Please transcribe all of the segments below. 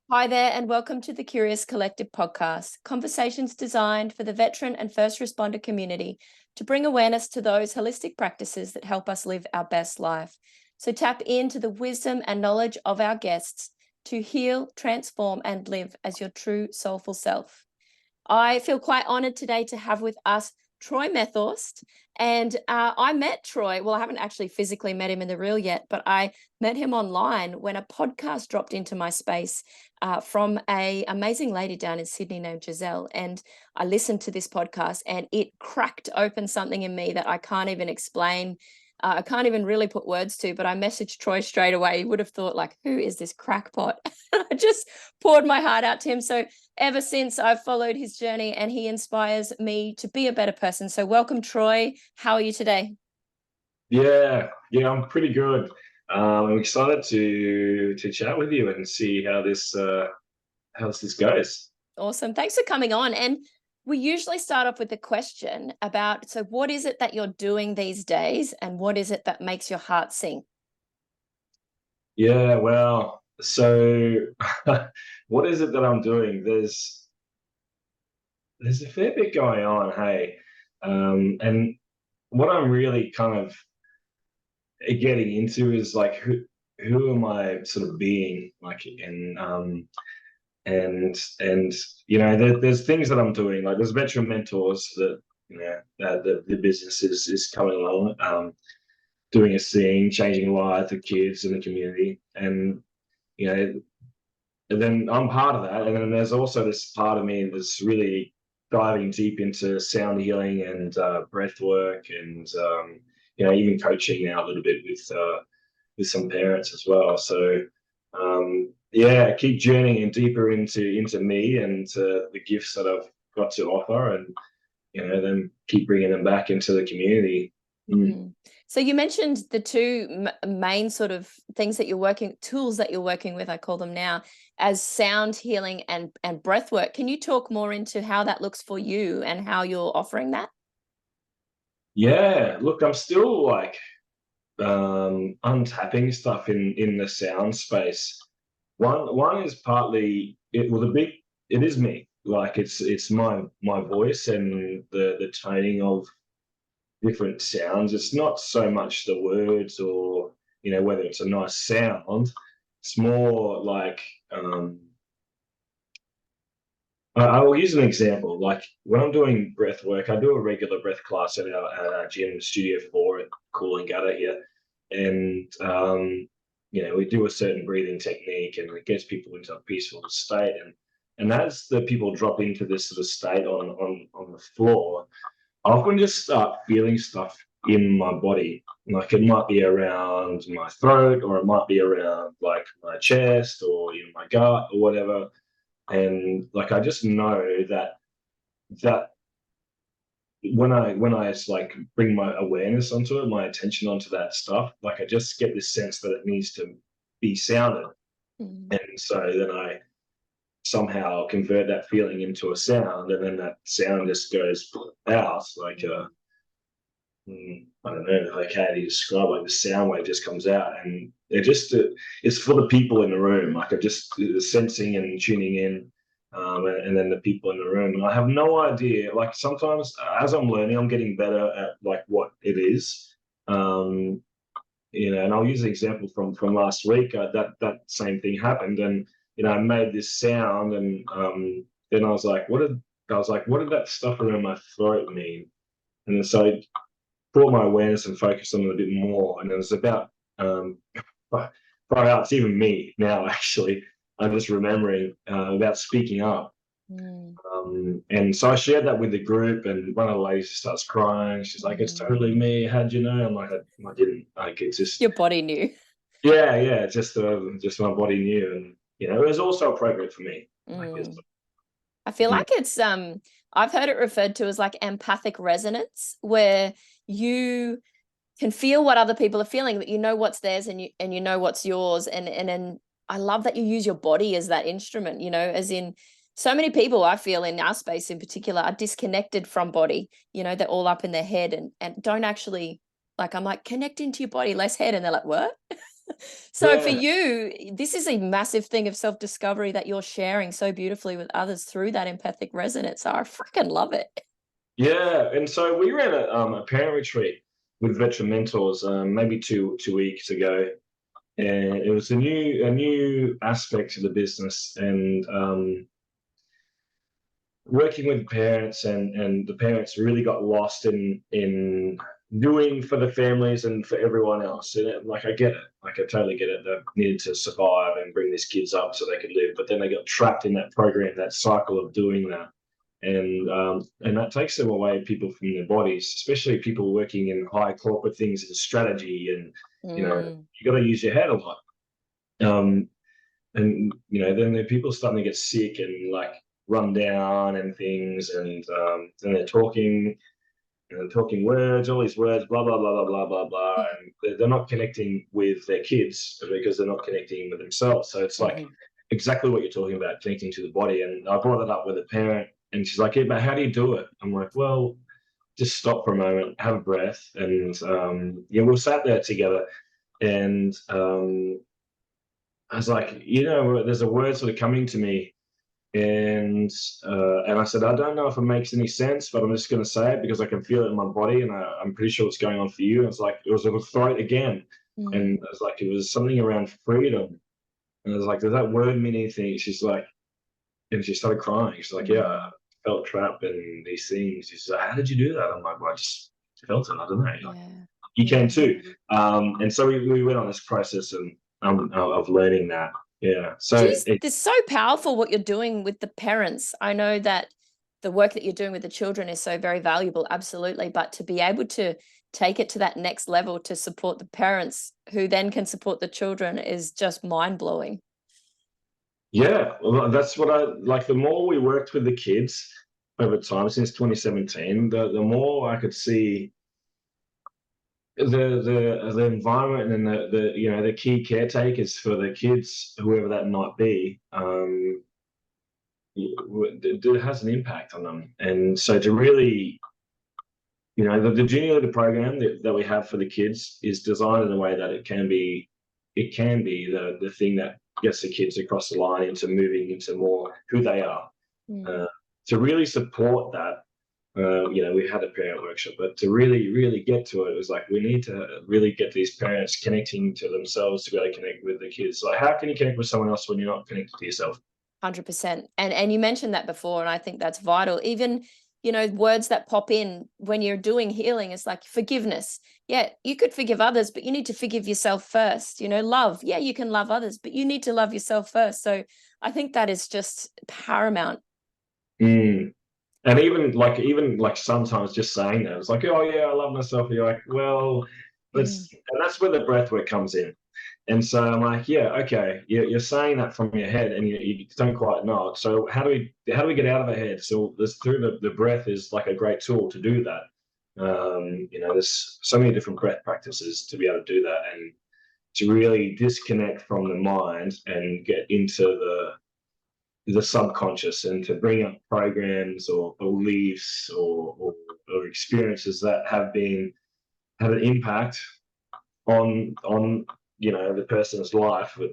Hi there, and welcome to the Curious Collective podcast, conversations designed for the veteran and first responder community to bring awareness to those holistic practices that help us live our best life. So tap into the wisdom and knowledge of our guests to heal, transform, and live as your true soulful self. I feel quite honored today to have with us Troy Methorst. And I met Troy. Well, I haven't actually physically met him in the real yet, but I met him online when a podcast dropped into my space from a amazing lady down in Sydney named Giselle. And I listened to this podcast and it cracked open something in me that I can't even explain. I can't even really put words to, but I messaged Troy straight away. He would have thought, like, who is this crackpot? I just poured my heart out to him. So ever since, I've followed his journey and he inspires me to be a better person. So welcome, Troy. How are you today? Yeah, I'm pretty good. I'm excited to chat with you and see how this goes. Awesome. Thanks for coming on. And we usually start off with a question about, so what is it that you're doing these days and what is it that makes your heart sing? Yeah, well, so what is it that I'm doing? There's a fair bit going on, hey. And what I'm really kind of getting into is like who am I sort of being like and there's things that I'm doing, like there's veteran mentors that the business is coming along, doing a thing, changing lives of kids in the community, and you know and then I'm part of that, and then there's also this part of me that's really diving deep into sound healing and breath work, and even coaching now a little bit with some parents as well. So yeah, keep journeying deeper into me and the gifts that I've got to offer, and then keep bringing them back into the community. Mm. Mm. So you mentioned the two main sort of things that you're working, tools that you're working with, I call them now, as sound healing and breath work. Can you talk more into how that looks for you and how you're offering that? Yeah, look, I'm still like untapping stuff in the sound space. One is partly the big it is me. Like it's my voice and the toning of different sounds. It's not so much the words or whether it's a nice sound. It's more like I will use an example. Like when I'm doing breath work, I do a regular breath class at our gym, Studio 4 at Coolangatta here. And, we do a certain breathing technique and it gets people into a peaceful state. And as the people drop into this sort of state on the floor, I often just start feeling stuff in my body. Like it might be around my throat or it might be around like my chest or my gut or whatever, and like I just know that when I like bring my awareness onto it, my attention onto that stuff, like I just get this sense that it needs to be sounded, Mm. and so then I somehow convert that feeling into a sound, and then that sound just goes out like a I don't know like how do you describe, like the sound wave just comes out, and it's for the people in the room. Like I just sensing and tuning in, and then the people in the room. And I have no idea. Like sometimes as I'm learning, I'm getting better at like what it is. Um, and I'll use an example from last week. That same thing happened, and I made this sound, and then I was like, what did that stuff around my throat mean? And so brought my awareness and focus on it a bit more. And it was about far out. It's even me now. Actually, I'm just remembering about speaking up. Mm. And so I shared that with the group, and one of the ladies starts crying. She's like, "It's Mm. totally me. How'd you know?" I'm like, "I didn't. Like, it's just Your body knew. yeah. Just my body knew, and it was also appropriate for me. Like, Mm. I feel mm, like it's I've heard it referred to as like empathic resonance, where you can feel what other people are feeling, that you know what's theirs and you know what's yours. And I love that you use your body as that instrument, as in so many people I feel in our space in particular are disconnected from body. They're all up in their head and don't actually, like, I'm like, connect into your body, less head. And they're like, what? So for Yeah, you, this is a massive thing of self-discovery that you're sharing so beautifully with others through that empathic resonance. So I freaking love it. yeah. And so we ran a parent retreat with veteran mentors, maybe two weeks ago, and it was a new aspect to the business, and working with parents, and the parents really got lost in doing for the families and for everyone else. And like, I get it, like I totally get it. They needed to survive and bring these kids up so they could live, but then they got trapped in that program, that cycle of doing that. And that takes them away, people, from their bodies, especially people working in high corporate things and strategy, and Mm, you got to use your head a lot. um, and then the people starting to get sick and like run down and things, and then they're talking words, all these words, blah blah blah blah blah blah blah, and they're not connecting with their kids because they're not connecting with themselves. So it's like mhm. exactly what you're talking about, connecting to the body. And I brought it up with a parent, and she's like, "Yeah, but how do you do it?" I'm like, "Well, just stop for a moment, have a breath." And yeah, we sat there together, and I was like, there's a word sort of coming to me, and I said, I don't know if it makes any sense, but I'm just going to say it because I can feel it in my body, and I'm pretty sure what's going on for you. And it's like it was a throat again, and Mm, it was like it was something around freedom, and I was like, does that word mean anything? She's like, and she started crying. She's like, yeah, I mm, felt trapped in these things. She's like, how did you do that? I'm like, well, I just felt it. I don't know. Like, yeah. you can Yeah. too. And so we went on this process of learning that. Yeah. So Geez, this is so powerful what you're doing with the parents. I know that the work that you're doing with the children is so very valuable, absolutely. But to be able to take it to that next level to support the parents who then can support the children is just mind blowing. yeah, well, that's what I like. The more we worked with the kids over time since 2017, the more I could see the environment, and the key caretakers for the kids, whoever that might be. It has an impact on them. And so to really, the junior leader program that we have for the kids is designed in a way that it can be the thing that gets the kids across the line into moving into more who they are. Mm. uh, to really support that, we had a parent workshop, but to really, really get to it, it was like we need to really get these parents connecting to themselves to be able to connect with the kids. Like, how can you connect with someone else when you're not connected to yourself? 100%. And you mentioned that before, and I think that's vital. Even, words that pop in when you're doing healing is like forgiveness. Yeah, you could forgive others, but you need to forgive yourself first. Love. Yeah, you can love others, but you need to love yourself first. So I think that is just paramount. Mm. And even like sometimes just saying that, it's like, oh yeah, I love myself. You're like, well, Mm, and that's where the breath work comes in. And so I'm like, yeah, okay, you're saying that from your head, and you don't quite know it. So how do we get out of our head? So this through the breath is like a great tool to do that. There's so many different breath practices to be able to do that, and to really disconnect from the mind and get into the subconscious, and to bring up programs or beliefs, or experiences that have an impact on the person's life. But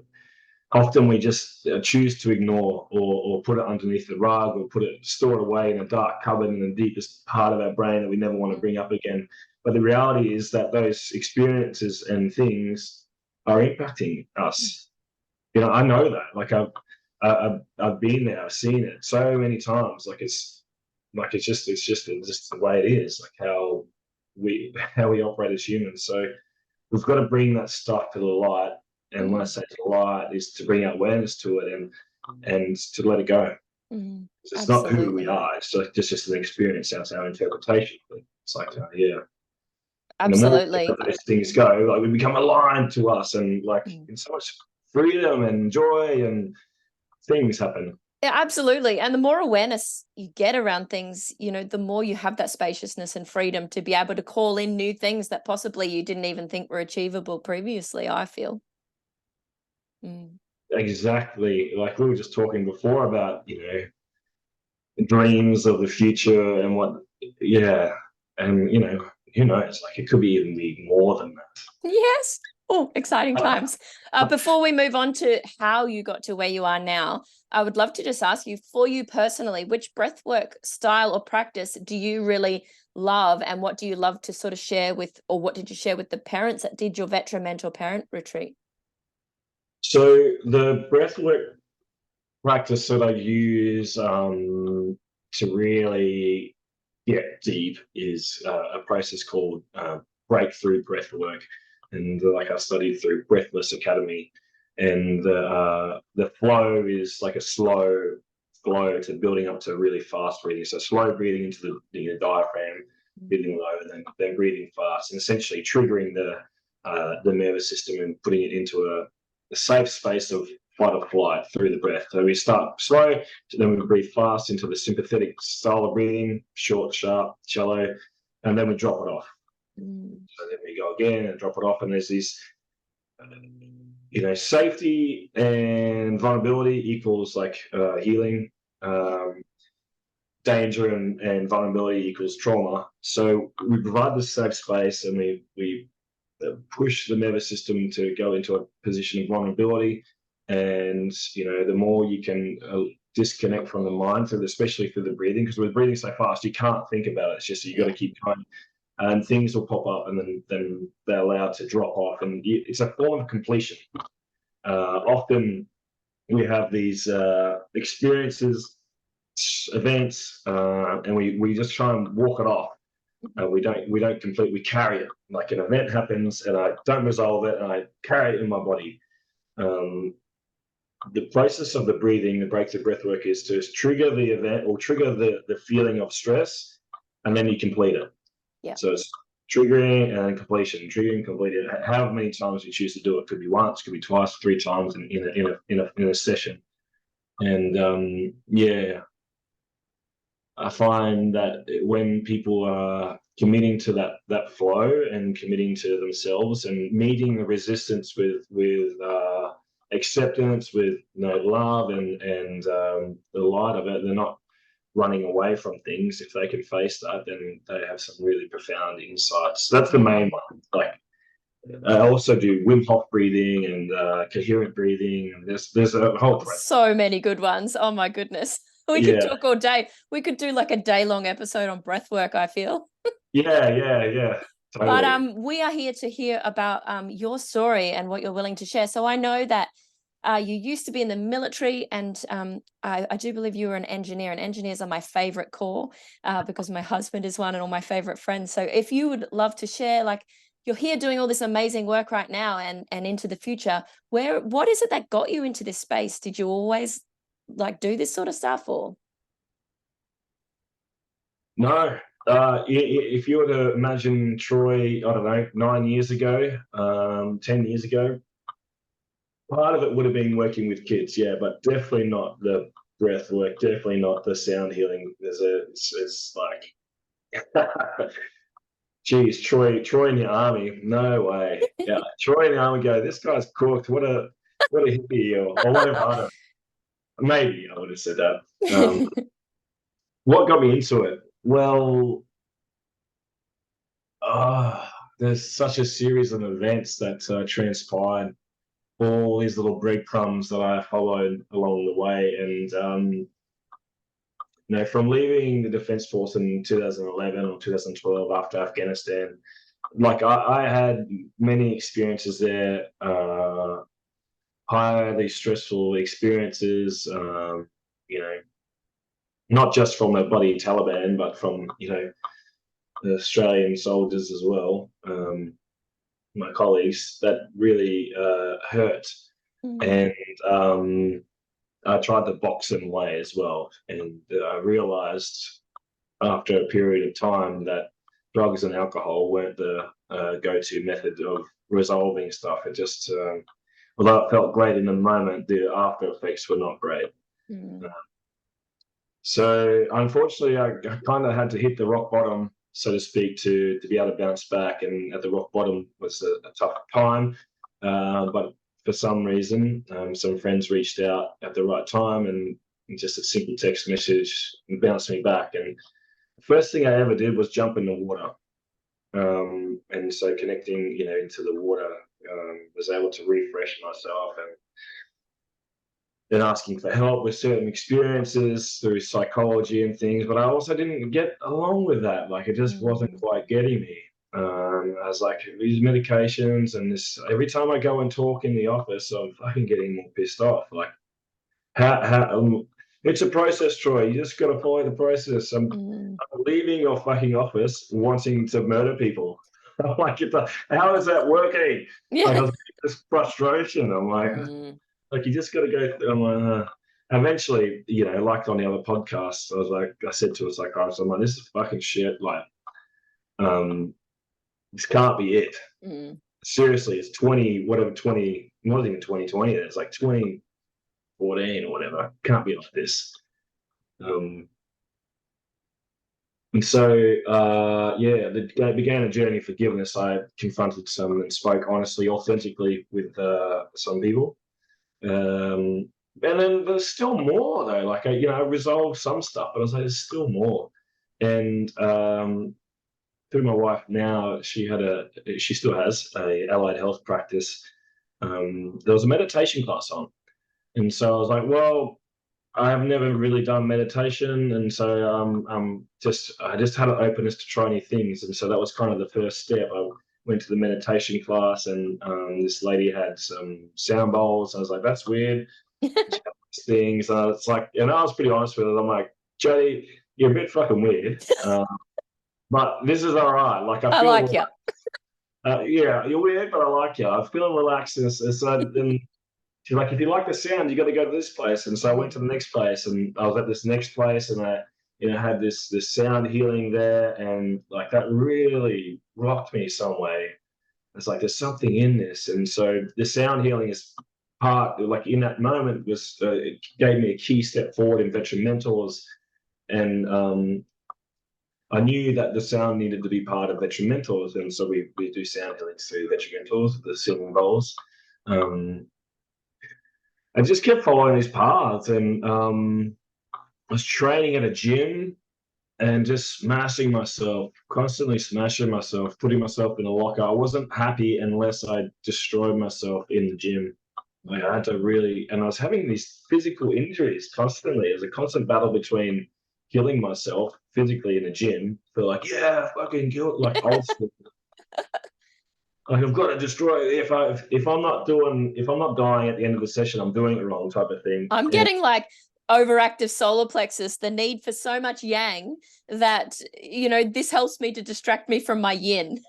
often we just choose to ignore, or put it underneath the rug, or store it away in a dark cupboard in the deepest part of our brain that we never want to mm, bring up again. But the reality is that those experiences and things are impacting mm. us. I know that. Like, I've been there. I've seen it so many times. It's just the way it is. Like how we operate as humans. So we've got to bring that stuff to the light. And when I Mm, say to the light, is to bring awareness to it, and to let it go. mm. It's not who we Absolutely. are. It's just an experience. That's our interpretation. But it's like, yeah. And the more we let Absolutely. those things go, like, we become aligned to us, and like Mm. in so much freedom and joy, and things happen. Yeah, absolutely. And the more awareness you get around things, the more you have that spaciousness and freedom to be able to call in new things that possibly you didn't even think were achievable previously, I feel. Mm. Exactly. Like we were just talking before about, dreams of the future and what, yeah. And, who knows? Like, it could be even be more than that. Yes. Oh, exciting times. Before we move on to how you got to where you are now, I would love to just ask you, for you personally, which breathwork style or practice do you really love, and what do you love to sort of share with, or what did you share with the parents that did your veteran mentor parent retreat? So the breathwork practice that I use to really get deep is a process called breakthrough breathwork, and like I studied through Breathless Academy, and the flow is like a slow flow to building up to really fast breathing. So slow breathing into the diaphragm, breathing low, and then breathing fast, and essentially triggering the nervous system and putting it into a safe space of fight or flight through the breath. So we start slow, then we breathe fast into the sympathetic style of breathing, short, sharp, shallow, and then we drop it off. So then we go again and drop it off, and there's this, safety and vulnerability equals like healing. Danger and vulnerability equals trauma. So we provide the safe space, and we push the nervous system to go into a position of vulnerability. And the more you can disconnect from the mind, especially through the breathing, because we're breathing so fast, you can't think about it. It's just you got to keep going, and things will pop up, and then they're allowed to drop off, and it's a form of completion. Often we have these experiences, events, and we just try and walk it off. We don't complete. We carry it. Like an event happens, and I don't resolve it, and I carry it in my body. The process of the breathing, the breakthrough breath work, is to trigger the event or trigger the feeling of stress, and then you complete it. Yeah. So it's triggering and completion, triggering, completing. However many times you choose to do it, could be once, could be twice, 3 times in a session. And I find that when people are committing to that flow and committing to themselves and meeting the resistance with acceptance, with love and the light of it, they're not running away from things. If they can face that, then they have some really profound insights. That's the main one. Like, I also do Wim Hof breathing and coherent breathing, and there's a whole breadth. So many good ones. Oh my goodness. We could talk all day. We could do like a day-long episode on breath work, I feel. Yeah. Totally. But we are here to hear about your story and what you're willing to share. So I know that you used to be in the military, and I do believe you were an engineer, and engineers are my favorite corps because my husband is one and all my favorite friends. So if you would love to share, like, you're here doing all this amazing work right now and into the future, what is it that got you into this space? Did you always like do this sort of stuff, or? No. If you were to imagine Troy, I don't know, 9 years ago, 10 years ago, part of it would have been working with kids, yeah, but definitely not the breath work, definitely not the sound healing. It's like, geez, Troy in the army, no way. Yeah, Troy in the army, go, this guy's cooked. What a hippie, or whatever. I don't know. Maybe I would have said that. What got me into it? Well, there's such a series of events that transpired, all these little breadcrumbs that I followed along the way. And from leaving the Defence Force in 2011 or 2012 after Afghanistan, like I had many experiences there, highly stressful experiences, not just from the bloody Taliban, but from, the Australian soldiers as well, my colleagues, that really hurt. And I tried to box them away as well. And I realized after a period of time that drugs and alcohol weren't the go-to method of resolving stuff. It just, although it felt great in the moment, the after effects were not great. So unfortunately, I kind of had to hit the rock bottom, so to speak, to be able to bounce back. And at the rock bottom was a tough time, but for some reason, some friends reached out at the right time, and just a simple text message bounced me back. And the first thing I ever did was jump in the water. And so connecting, into the water was able to refresh myself and then asking for help with certain experiences through psychology and things. But I also didn't get along with that. Like it just wasn't quite getting me. I was like, these medications and this, every time I go and talk in the office, I'm fucking getting more pissed off. Like, it's a process, Troy. You just got to follow the process. I'm leaving your fucking office wanting to murder people. I'm like, how is that working? Yeah. Like, I was this frustration. I'm like, you just got to go through. I'm like, eventually, you know, like on the other podcast, I was like, I said to a psychiatrist, I'm like, this is fucking shit. Like, this can't be it. Seriously, it's 20, whatever, 20, it wasn't even 2020, it's like 2014 or whatever. Can't be like this. And so, it began a journey of forgiveness. I confronted some and spoke honestly, authentically with some people. And then there's still more though. Like I resolved some stuff, but I was like, there's still more. And through my wife now, she still has a allied health practice. There was a meditation class on, and so I was like, well, I have never really done meditation, and so I just had an openness to try new things, and so that was kind of the first step. I went to the meditation class, and this lady had some sound bowls. I was like, that's weird. Things, it's like, and I was pretty honest with it. I'm like, Jody, you're a bit fucking weird, but this is all right. Like I feel like you. Yeah, you're weird, but I like you. I'm feeling relaxed, and so then. She's like, if you like the sound, you got to go to this place. And so I went to the next place, and I was at this next place, and I, had this sound healing there, and like that really rocked me some way. It's like there's something in this, and so the sound healing is part. Like in that moment, it gave me a key step forward in detrimentals, and I knew that the sound needed to be part of detrimentals, and so we do sound healing through detrimentals, the singing bowls. I just kept following these paths, and I was training at a gym and just smashing myself, constantly smashing myself, putting myself in a locker. I wasn't happy unless I destroyed myself in the gym. Like I had to really, and I was having these physical injuries constantly. It was a constant battle between killing myself physically in the gym for like, yeah, fucking kill it, like old school. Like I've got to destroy it. If I'm not dying at the end of the session, I'm doing it wrong type of thing. I'm getting like overactive solar plexus, the need for so much yang that, this helps me to distract me from my yin.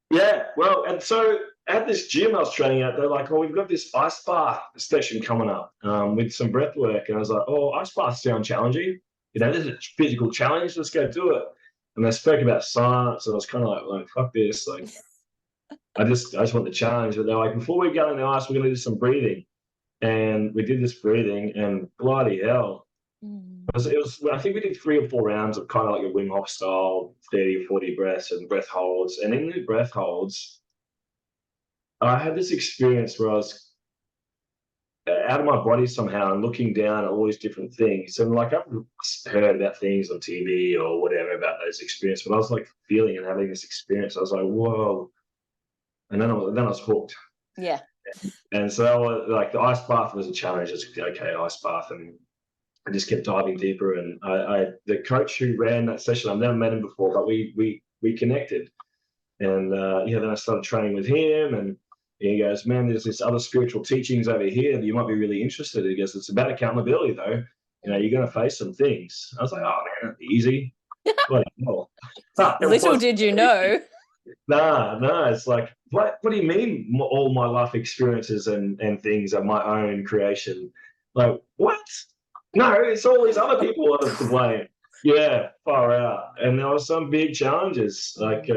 Yeah, well, and so at this gym I was training at, they're like, oh, we've got this ice bath session coming up with some breath work. And I was like, oh, ice baths sound challenging. This is a physical challenge. Let's go do it. And they spoke about science, and I was kind of like, fuck this. Like, I just want the challenge. But they're like, before we go in the ice, we're going to do some breathing. And we did this breathing, and bloody hell. It was, I think we did 3 or 4 rounds of kind of like a Wim Hof style, 30 or 40 breaths and breath holds. And in the breath holds, I had this experience where I was out of my body somehow and looking down at all these different things. And like I've heard about things on TV or whatever about those experiences, but I was like feeling and having this experience. I was like, whoa. And then I was hooked. Yeah. And so like the ice bath was a challenge. It's okay, ice bath. And I just kept diving deeper. And the coach who ran that session, I've never met him before, but we connected. And then I started training with him, and he goes, man, there's this other spiritual teachings over here that you might be really interested in. He goes, it's about accountability though. You're going to face some things. I was like, oh man, easy. Little did you know. No, it's like, what do you mean all my life experiences and things are my own creation? Like, what? No, it's all these other people that are to blame. Yeah, far out. And there were some big challenges, like,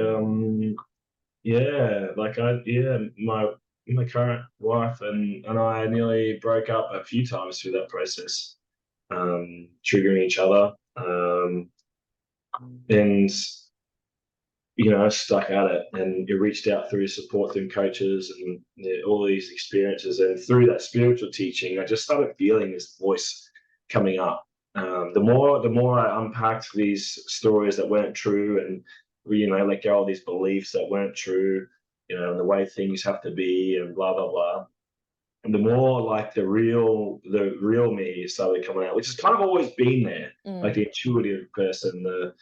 my current wife and I nearly broke up a few times through that process, triggering each other. And I stuck at it, and you reached out through support and coaches and all these experiences. And through that spiritual teaching, I just started feeling this voice coming up. The more I unpacked these stories that weren't true, and let go of these beliefs that weren't true, and the way things have to be and blah blah blah. And the more like the real me started coming out, which has kind of always been there, like the intuitive person, the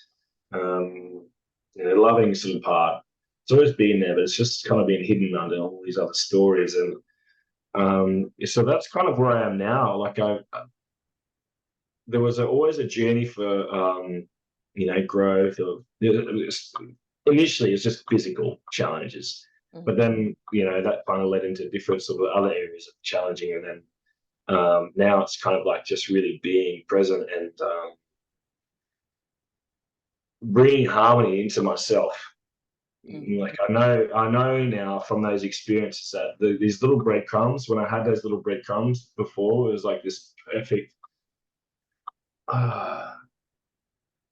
loving sort of part. It's always been there, but it's just kind of been hidden under all these other stories. And so that's kind of where I am now. Like there was always a journey for growth. Initially, it's just physical challenges. But then, that kind of led into different sort of other areas of challenging. And then now it's kind of like just really being present and bringing harmony into myself. Like I know now from those experiences that these little breadcrumbs, when I had those little breadcrumbs before, it was like this perfect.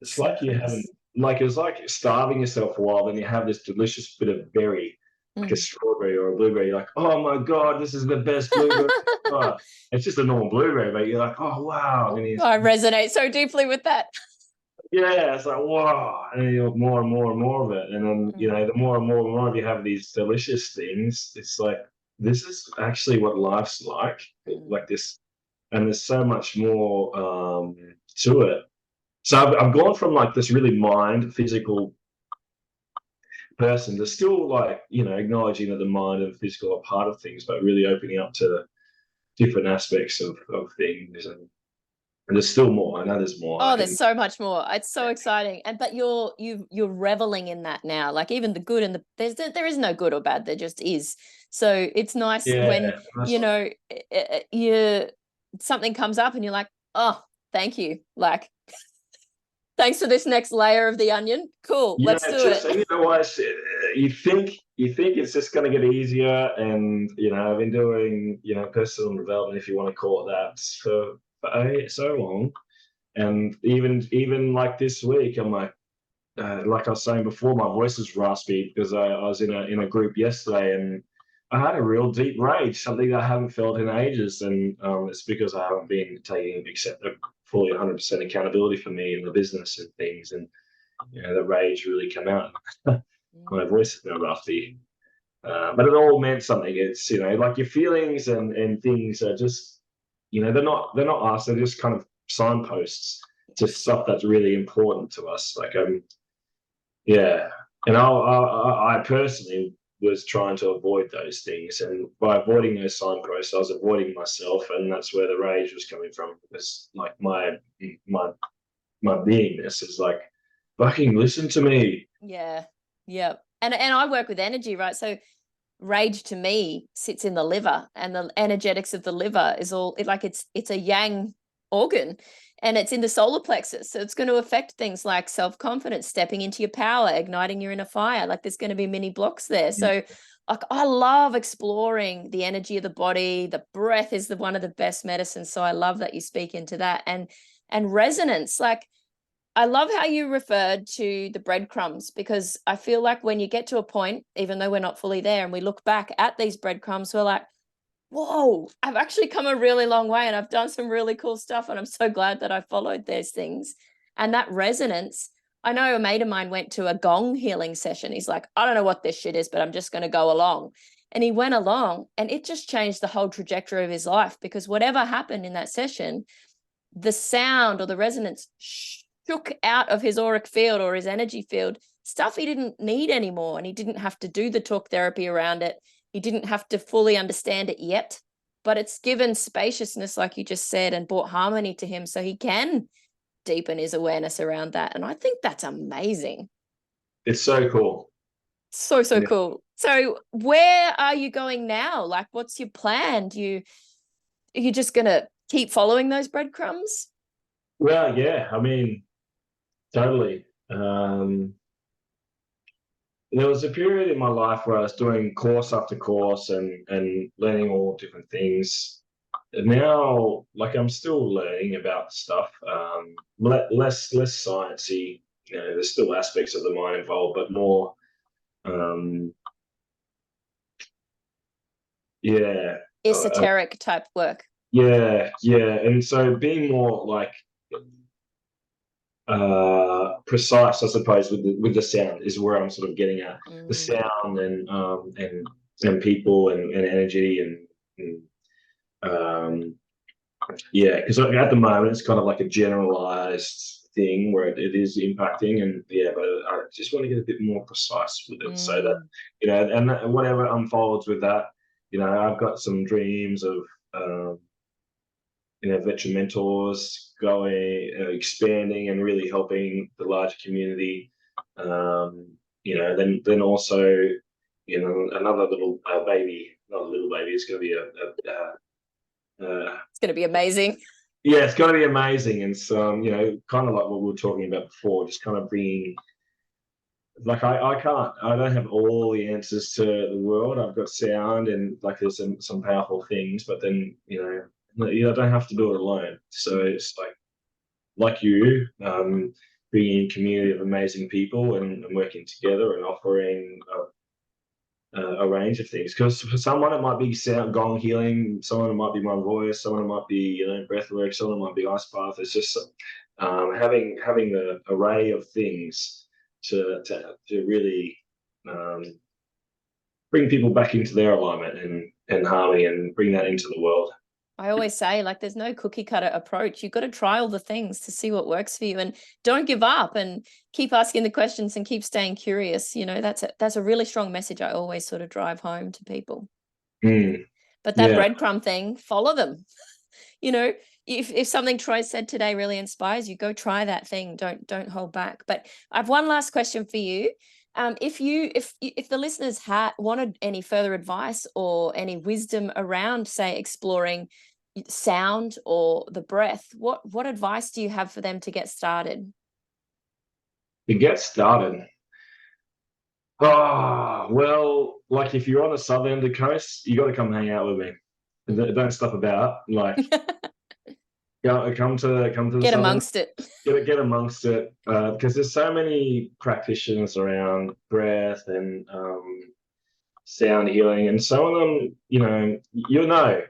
It's like you haven't, like it's like starving yourself for a while, then you have this delicious bit of berry, like a strawberry or a blueberry. You're like, oh my god, this is the best blueberry. It's just a normal blueberry, but you're like, oh wow. I resonate so deeply with that. Yeah, it's like wow, and you want more and more and more of it, and then the more and more of you have these delicious things, it's like this is actually what life's like this, and there's so much more to it. So I've gone from like this really mind physical person to still like acknowledging that the mind and physical are part of things, but really opening up to different aspects of things. And there's still more. I know there's more. Oh, there's so much more. It's so exciting. But you're reveling in that now. Like even the good and there is no good or bad. There just is. So it's nice when something comes up and you're like, oh, thank you. Like, thanks for this next layer of the onion. Cool. Let's do it. And you think it's just going to get easier. And I've been doing personal development, if you want to call it that, for so long. And even like this week, I'm like I was saying before, my voice is raspy because I was in a group yesterday and I had a real deep rage, something that I haven't felt in ages. And it's because I haven't been taking fully 100% accountability for me in the business and things. And the rage really come out. My voice is now raspy. But it all meant something. It's like your feelings and things are just they're not us. They're just kind of signposts to stuff that's really important to us. Like and I personally was trying to avoid those things, and by avoiding those signposts, I was avoiding myself, and that's where the rage was coming from. Because like my beingness is like, fucking listen to me. Yeah. And I work with energy, right? So rage to me sits in the liver, and the energetics of the liver is all it's a yang organ, and it's in the solar plexus. So it's going to affect things like self-confidence, stepping into your power, igniting your inner fire. Like there's going to be mini blocks there. So like I love exploring the energy of the body. The breath is one of the best medicines. So I love that you speak into that. And resonance, like I love how you referred to the breadcrumbs, because I feel like when you get to a point, even though we're not fully there, and we look back at these breadcrumbs, we're like, whoa, I've actually come a really long way and I've done some really cool stuff. And I'm so glad that I followed those things. And that resonance, I know a mate of mine went to a gong healing session. He's like, I don't know what this shit is, but I'm just going to go along. And he went along and it just changed the whole trajectory of his life, because whatever happened in that session, the sound or the resonance shook out of his auric field or his energy field stuff he didn't need anymore. And he didn't have to do the talk therapy around it. He didn't have to fully understand it yet, but it's given spaciousness, like you just said, and brought harmony to him so he can deepen his awareness around that. And I think that's amazing. It's so cool. So cool. So where are you going now? Like, what's your plan? Are you just going to keep following those breadcrumbs? Well, yeah, I mean, totally. There was a period in my life where I was doing course after course and learning all different things. And now, like, I'm still learning about stuff, less sciencey. There's still aspects of the mind involved, but more, esoteric type work. Yeah, and so being more like precise, I suppose, with the sound is where I'm sort of getting at. The Mm. sound and people and energy and yeah, because at the moment it's kind of like a generalized thing where it is impacting, and yeah, but I just want to get a bit more precise with it so that, Mm. and whatever unfolds with that, I've got some dreams of veteran mentors going, expanding and really helping the larger community. Then also, another little baby, not a little baby, it's going to be It's going to be amazing. yeah, it's going to be amazing. And some, kind of like what we were talking about before, just kind of bringing, like, I don't have all the answers to the world. I've got sound and like there's some powerful things, but then, you don't have to do it alone. So it's like you, bringing a community of amazing people and working together and offering a range of things. Because for someone it might be sound gong healing, someone it might be my voice, someone it might be breath work, someone it might be ice bath. It's just having the array of things to really um, bring people back into their alignment and harmony and bring that into the world. I always say, like, there's no cookie cutter approach. You've got to try all the things to see what works for you, and don't give up, and keep asking the questions and keep staying curious. That's a really strong message I always sort of drive home to people. Mm, But that yeah. breadcrumb thing, follow them. If something Troy said today really inspires you, go try that thing. Don't hold back. But I have one last question for you. If the listeners wanted any further advice or any wisdom around, say, exploring sound or the breath, what advice do you have for them to get started? To get started. Oh, well, like if you're on the southern coast, you got to come hang out with me. Don't stop about. Like, come to the Get southern. amongst it. Get amongst it, because there's so many practitioners around breath and sound healing, and some of them,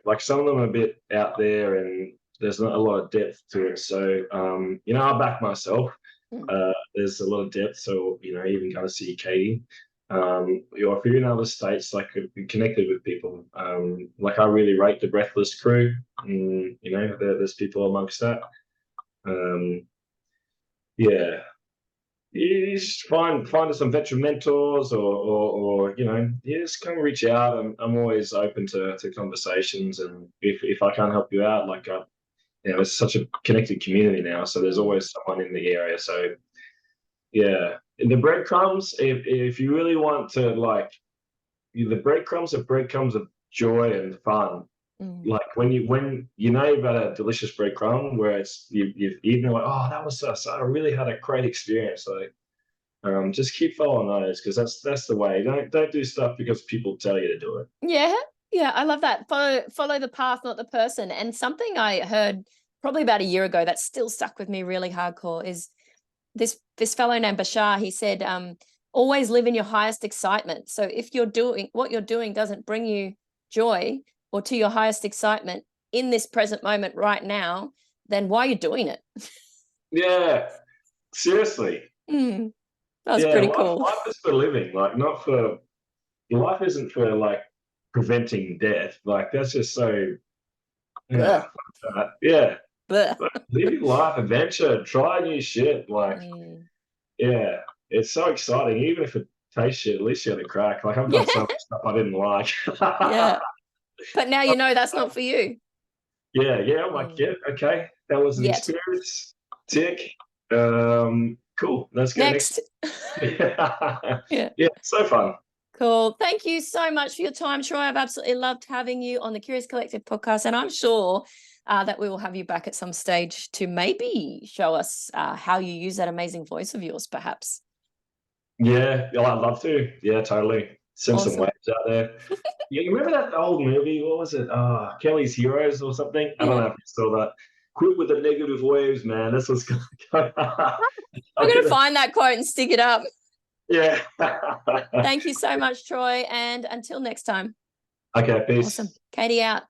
like some of them are a bit out there, and there's not a lot of depth to it. So, I back myself. Mm. There's a lot of depth, so even going to see Katie. Or if you're in other states, like be connected with people. Like I really rate the Breathless crew, and there's people amongst that. Um, yeah, you just find some veteran mentors, or just come reach out. I'm always open to conversations, and if I can't help you out, like it's such a connected community now, so there's always someone in the area. So yeah, and the breadcrumbs, if you really want to, like, the breadcrumbs are breadcrumbs of joy and fun. Like when you've got a delicious breadcrumb where you've eaten, like, oh, that was so I really had a great experience. Like, just keep following those, because that's the way. Don't do stuff because people tell you to do it. Yeah, I love that. Follow the path, not the person. And something I heard probably about a year ago that still stuck with me really hardcore is this fellow named Bashar. He said, always live in your highest excitement. So if what you're doing doesn't bring you joy or to your highest excitement in this present moment right now, then why are you doing it? Yeah, seriously. That was Yeah, pretty life cool. life is for living. Like, not for life isn't for, like, preventing death. Like, that's just so, yeah, Blech, yeah. blech. Like, live your life, adventure, try new shit. Like, Mm. yeah, it's so exciting. Even if it tastes shit, at least you had a crack. Like, I've Yeah, done so much stuff I didn't like. yeah. But now that's not for you. Yeah. I'm like, Mm. yeah, okay, that was an Yet. experience. Tick. Cool. Let's go next. Next. Yeah, Yeah. yeah, so fun. Cool. Thank you so much for your time, Troy. I've absolutely loved having you on the Curious Collective podcast, and I'm sure that we will have you back at some stage to maybe show us how you use that amazing voice of yours, perhaps. Yeah, I'd love to. Yeah, totally. Send some Awesome. waves out there. Yeah, you remember that old movie? What was it? Kelly's Heroes or something? I don't Yeah. know if you saw that. Quit with the negative waves, man. This was going I'm I'm going to gonna, find that quote and stick it up. yeah. Thank you so much, Troy. And until next time. Okay, peace. Awesome. Katie out.